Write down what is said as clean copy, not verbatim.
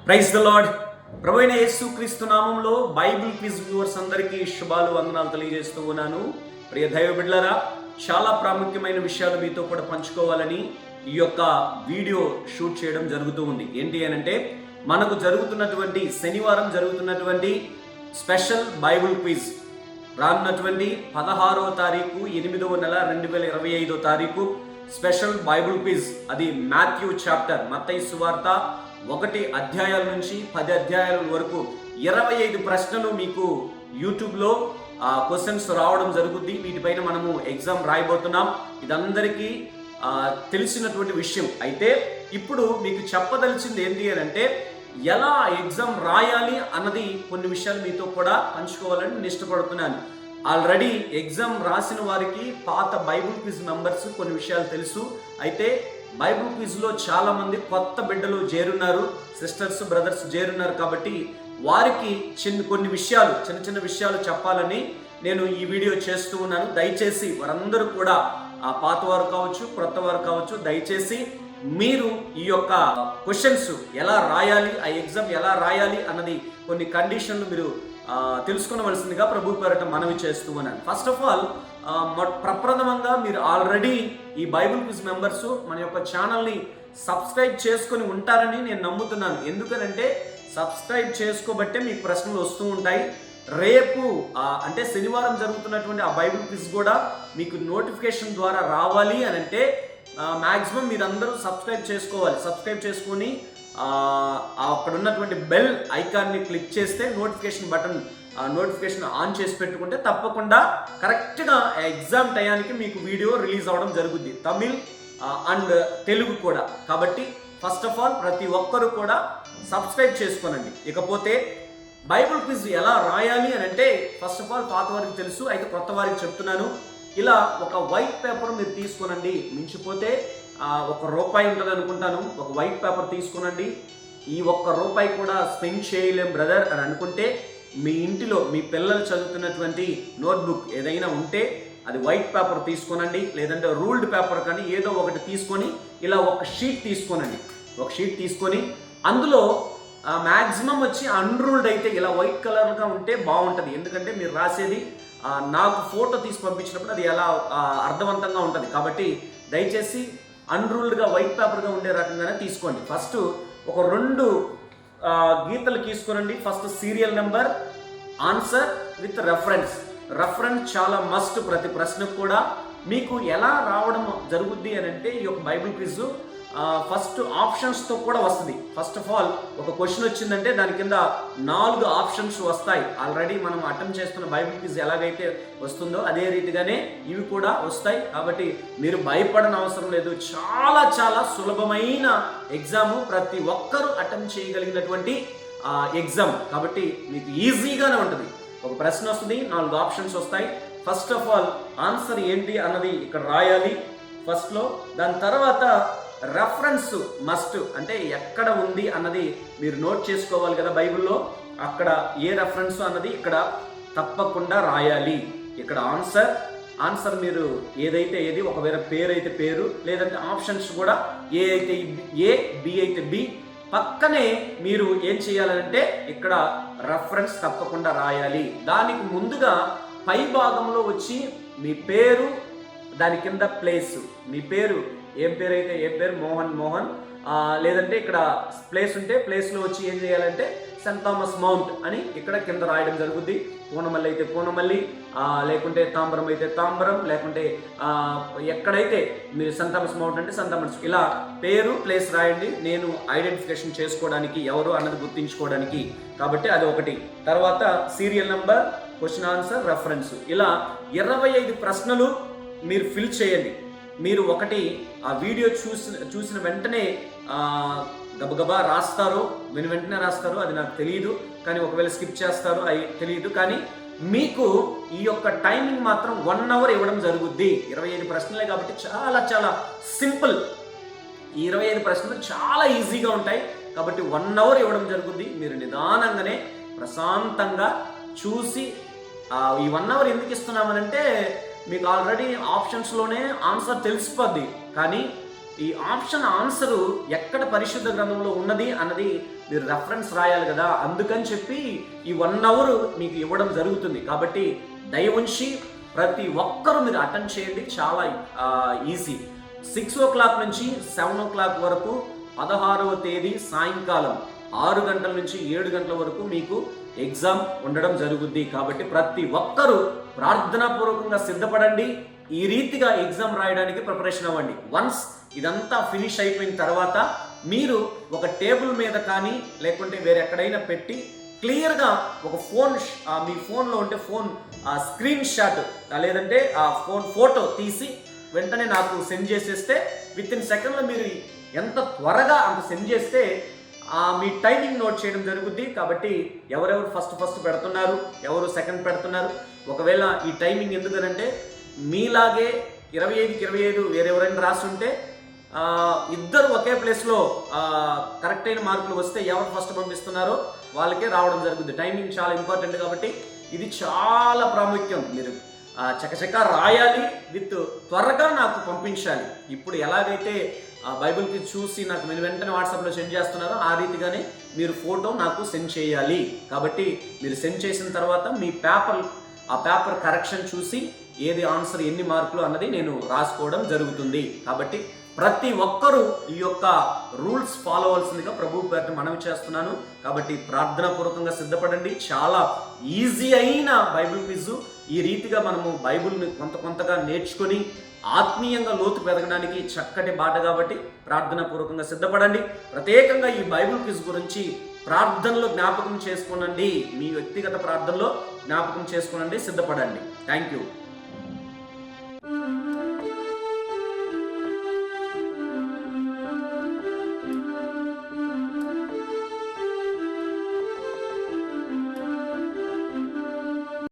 Praise the lord. ప్రభు అయిన యేసుక్రీస్తు నామంలో బైబిల్ క్విజ్ వ్యూవర్స్ అందరికీ శుభాలు వందనాలు తెలియజేస్తూ ఉన్నాను. ప్రియ దైవ బిడ్డలారా, చాలా ప్రాముఖ్యమైన విషయాలు మీతో కూడా పంచుకోవాలని ఈ యొక్క వీడియో షూట్ చేయడం జరుగుతూ ఉంది. ఏంటి అనంటే, మనకు జరుగుతున్నటువంటి శనివారం జరుగుతున్నటువంటి స్పెషల్ బైబిల్ క్విజ్ రానున్నటువంటి 16వ తారీఖు 8వ నెల 2025 తారీఖు స్పెషల్ బైబిల్ క్విజ్. అది మాథ్యూ చాప్టర్, మత్తయి సువార్త 1 అధ్యాయాల నుంచి 10 అధ్యాయాల వరకు 25 ప్రశ్నలు మీకు యూట్యూబ్లో క్వశ్చన్స్ రావడం జరుగుద్ది. వీటిపైన మనము ఎగ్జామ్ రాయబోతున్నాం. ఇదందరికీ తెలిసినటువంటి విషయం. అయితే ఇప్పుడు మీకు చెప్పదలిచింది ఏంటి అని అంటే, ఎలా ఎగ్జామ్ రాయాలి అన్నది కొన్ని విషయాలు మీతో కూడా పంచుకోవాలని నేను ఇష్టపడుతున్నాను. ఆల్రెడీ ఎగ్జామ్ రాసిన వారికి పాత బైబిల్ క్విజ్ మెంబర్స్ కొన్ని విషయాలు తెలుసు. అయితే బైబిల్ క్విజ్లో చాలామంది కొత్త బిడ్డలు చేరున్నారు, సిస్టర్స్ బ్రదర్స్ చేరున్నారు. కాబట్టి వారికి కొన్ని విషయాలు, చిన్న చిన్న విషయాలు చెప్పాలని నేను ఈ వీడియో చేస్తూ ఉన్నాను. దయచేసి వారందరూ కూడా పాత వారు కావచ్చు, క్రొత్త వారు కావచ్చు, దయచేసి మీరు ఈ యొక్క క్వశ్చన్స్ ఎలా రాయాలి, ఆ ఎగ్జామ్ ఎలా రాయాలి అన్నది కొన్ని కండిషన్లు మీరు తెలుసుకునవలసిందిగా ప్రభు పేరట మనవి చేస్తూ ఉన్నాను. ఫస్ట్ ఆఫ్ ఆల్, ప్రప్రథమంగా మీరు ఆల్రెడీ ఈ బైబిల్ క్విజ్ మెంబర్స్ మన యొక్క ఛానల్ని సబ్స్క్రైబ్ చేసుకొని ఉంటారని నేను నమ్ముతున్నాను. ఎందుకనంటే సబ్స్క్రైబ్ చేసుకోబట్టే మీకు ప్రశ్నలు వస్తూ ఉంటాయి. రేపు అంటే శనివారం జరుగుతున్నటువంటి ఆ బైబిల్ క్విజ్ కూడా మీకు నోటిఫికేషన్ ద్వారా రావాలి అని అంటే మ్యాక్సిమం మీరందరూ సబ్స్క్రైబ్ చేసుకోవాలి. సబ్స్క్రైబ్ చేసుకొని అక్కడ ఉన్నటువంటి బెల్ ఐకాన్ని క్లిక్ చేస్తే నోటిఫికేషన్ ఆన్ చేసి పెట్టుకుంటే తప్పకుండా కరెక్ట్గా ఎగ్జామ్ టయానికి మీకు వీడియో రిలీజ్ అవ్వడం జరుగుద్ది, తమిళ్ అండ్ తెలుగు కూడా. కాబట్టి ఫస్ట్ ఆఫ్ ఆల్ ప్రతి ఒక్కరూ కూడా సబ్స్క్రైబ్ చేసుకోనండి. ఇకపోతే బైబిల్ క్విజ్ ఎలా రాయాలి అని అంటే, ఫస్ట్ ఆఫ్ ఆల్ పాత వారికి తెలుసు, అయితే కొత్త వారికి చెప్తున్నాను. ఇలా ఒక వైట్ పేపర్ మీరు తీసుకోనండి. మించిపోతే ₹1 ఉంటుంది అనుకుంటాను. ఒక వైట్ పేపర్ తీసుకోనండి. ఈ ₹1 కూడా స్పెండ్ చేయలేం బ్రదర్ అని అనుకుంటే, మీ ఇంటిలో మీ పిల్లలు చదువుతున్నటువంటి నోట్బుక్ ఏదైనా ఉంటే అది వైట్ పేపర్ తీసుకోనండి, లేదంటే రూల్డ్ పేపర్ కానీ ఏదో ఒకటి తీసుకొని ఇలా ఒక షీట్ తీసుకోనండి. ఒక షీట్ తీసుకొని అందులో మ్యాక్సిమం వచ్చి అన్రూల్డ్ అయితే ఇలా వైట్ కలర్గా ఉంటే బాగుంటుంది. ఎందుకంటే మీరు రాసేది నాకు ఫోటో తీసి పంపించినప్పుడు అది ఎలా అర్థవంతంగా ఉంటుంది. కాబట్టి దయచేసి అన్రూల్డ్గా వైట్ పేపర్గా ఉండే రకంగానే తీసుకోండి. ఫస్ట్ ఒక 2 గీతలు తీసుకోనండి. First serial number, answer with reference చాలా మస్ట్. ప్రతి ప్రశ్నకు కూడా మీకు ఎలా రావడం జరుగుద్ది అని అంటే, ఈ యొక్క బైబిల్ క్విజ్ ఫస్ట్ ఆప్షన్స్తో కూడా వస్తుంది. ఫస్ట్ ఆఫ్ ఆల్ ఒక క్వశ్చన్ వచ్చిందంటే దాని కింద 4 ఆప్షన్స్ వస్తాయి. ఆల్రెడీ మనం అటెంప్ట్ చేస్తున్న బైబిల్ క్విజ్ ఎలాగైతే వస్తుందో అదే రీతిగానే ఇవి కూడా వస్తాయి. కాబట్టి మీరు భయపడని అవసరం లేదు. చాలా చాలా సులభమైన ఎగ్జాము, ప్రతి ఒక్కరూ అటెంప్ట్ చేయగలిగినటువంటి ఎగ్జామ్. కాబట్టి మీకు ఈజీగానే ఉంటుంది. ఒక ప్రశ్న వస్తుంది, 4 ఆప్షన్స్ వస్తాయి. ఫస్ట్ ఆఫ్ ఆల్ ఆన్సర్ ఏంటి అన్నది ఇక్కడ రాయాలి ఫస్ట్లో. దాని తర్వాత రెఫరెన్స్ మస్ట్, అంటే ఎక్కడ ఉంది అన్నది మీరు నోట్ చేసుకోవాలి కదా బైబిల్లో. అక్కడ ఏ రెఫరెన్స్ అన్నది ఇక్కడ తప్పకుండా రాయాలి. ఇక్కడ ఆన్సర్ మీరు ఏదైతే ఏది, ఒకవేళ పేరు అయితే పేరు, లేదంటే ఆప్షన్స్ కూడా ఏ అయితే ఏ, బి అయితే బి. పక్కనే మీరు ఏం చేయాలంటే ఇక్కడ రెఫరెన్స్ తప్పకుండా రాయాలి. దానికి ముందుగా పై భాగంలో వచ్చి మీ పేరు, దాని కింద ప్లేస్, మీ పేరు ఏం పేరు అయితే ఏ పేరు, మోహన్ లేదంటే ఇక్కడ ప్లేస్ ఉంటే ప్లేస్లో వచ్చి ఏం చేయాలంటే సెంట్ థామస్ మౌంట్ అని ఇక్కడ కింద రాయడం జరుగుద్ది. పూనమల్లి అయితే పూనమల్లి, లేకుంటే తాంబరం అయితే తాంబరం, లేకుంటే ఎక్కడైతే మీరు సెంట్ థామస్ మౌంట్ అంటే సెంట్ థామస్, ఇలా పేరు ప్లేస్ రాయండి. నేను ఐడెంటిఫికేషన్ చేసుకోవడానికి, ఎవరు అన్నది గుర్తించుకోవడానికి. కాబట్టి అది ఒకటి. తర్వాత serial number, question answer, reference, ఇలా 25 ప్రశ్నలు మీరు ఫిల్ చేయండి. మీరు ఒకటి ఆ వీడియో చూసిన వెంటనే గబగబా రాస్తారు, వెంటనే రాస్తారు, అది నాకు తెలియదు. కానీ ఒకవేళ స్కిప్ చేస్తారు, అది తెలియదు. కానీ మీకు ఈ యొక్క టైమింగ్ మాత్రం 1 అవర్ ఇవ్వడం జరుగుద్ది. 25 ప్రశ్నలే కాబట్టి చాలా చాలా సింపుల్. ఈ 25 ప్రశ్నలు చాలా ఈజీగా ఉంటాయి. కాబట్టి 1 అవర్ ఇవ్వడం జరుగుద్ది. మీరు నిదానంగానే ప్రశాంతంగా చూసి, ఈ 1 అవర్ ఎందుకు ఇస్తున్నామనంటే, మీకు ఆల్రెడీ ఆప్షన్స్లోనే ఆన్సర్ తెలిసిపోద్ది. కానీ ఈ ఆప్షన్ ఆన్సరు ఎక్కడ పరిశుద్ధ గ్రంథంలో ఉన్నది అన్నది మీరు రెఫరెన్స్ రాయాలి కదా. అందుకని చెప్పి ఈ 1 అవర్ మీకు ఇవ్వడం జరుగుతుంది. కాబట్టి దయ ఉంచి ప్రతి ఒక్కరూ మీరు అటెండ్ చేయండి. చాలా ఈజీ. 6 o'clock నుంచి 7 o'clock వరకు 16వ తేదీ సాయంకాలం 6 గంటల నుంచి 7 గంటల వరకు మీకు ఎగ్జామ్ ఉండడం జరుగుద్ది. కాబట్టి ప్రతి ఒక్కరూ ప్రార్థనాపూర్వకంగా సిద్ధపడండి. ఈ రీతిగా ఎగ్జామ్ రాయడానికి ప్రిపరేషన్ అవ్వండి. వన్స్ ఇదంతా ఫినిష్ అయిపోయిన తర్వాత మీరు ఒక టేబుల్ మీద కానీ లేకుంటే వేరే ఎక్కడైనా పెట్టి క్లియర్గా ఒక ఫోన్, మీ ఫోన్లో ఉంటే ఫోన్ స్క్రీన్ షాట్ లేదంటే ఆ ఫోన్ ఫోటో తీసి వెంటనే నాకు సెండ్ చేసేస్తే విత్ ఇన్ సెకండ్లో మీరు ఎంత త్వరగా అంత సెండ్ చేస్తే మీ టైమింగ్ నోట్ చేయడం జరుగుద్ది. కాబట్టి ఎవరెవరు ఫస్ట్ పెడుతున్నారు, ఎవరు సెకండ్ పెడుతున్నారు, ఒకవేళ ఈ టైమింగ్ ఎందుకనంటే మీలాగే 25కి 25 వేరెవరైనా రాస్తుంటే ఇద్దరు ఒకే ప్లేస్లో కరెక్ట్ అయిన మార్కులు వస్తే ఎవరు ఫస్ట్ పంపిస్తున్నారో వాళ్ళకే రావడం జరుగుద్ది. టైమింగ్ చాలా ఇంపార్టెంట్ కాబట్టి ఇది చాలా ప్రాముఖ్యం. మీరు చకచక రాయాలి, విత్ త్వరగా నాకు పంపించాలి. ఇప్పుడు ఎలాగైతే బైబిల్కి చూసి నాకు మీరు వెంటనే వాట్సాప్లో సెండ్ చేస్తున్నారో ఆ రీతిగానే మీరు ఫోటో నాకు సెండ్ చేయాలి. కాబట్టి మీరు సెండ్ చేసిన తర్వాత మీ పేపర్ కరెక్షన్ చూసి ఏది ఆన్సర్ ఎన్ని మార్కులు అన్నది నేను రాసుకోవడం జరుగుతుంది. కాబట్టి ప్రతి ఒక్కరూ ఈ యొక్క రూల్స్ ఫాలో అవ్వాల్సిందిగా ప్రభు పేరున మనవి చేస్తున్నాను. కాబట్టి ప్రార్థనాపూర్వకంగా సిద్ధపడండి. చాలా ఈజీ అయిన బైబిల్ క్విజ్. ఈ రీతిగా మనము బైబిల్ని కొంతగా నేర్చుకొని ఆత్మీయంగా లోతు పెరగడానికి చక్కటి బాట. కాబట్టి ప్రార్థనాపూర్వకంగా సిద్ధపడండి. ప్రత్యేకంగా ఈ బైబిల్ క్విజ్ గురించి ప్రార్థనలో జ్ఞాపకం చేసుకోనండి. మీ వ్యక్తిగత ప్రార్థనలో జ్ఞాపకం చేసుకోనండి. సిద్ధపడండి. Thank you.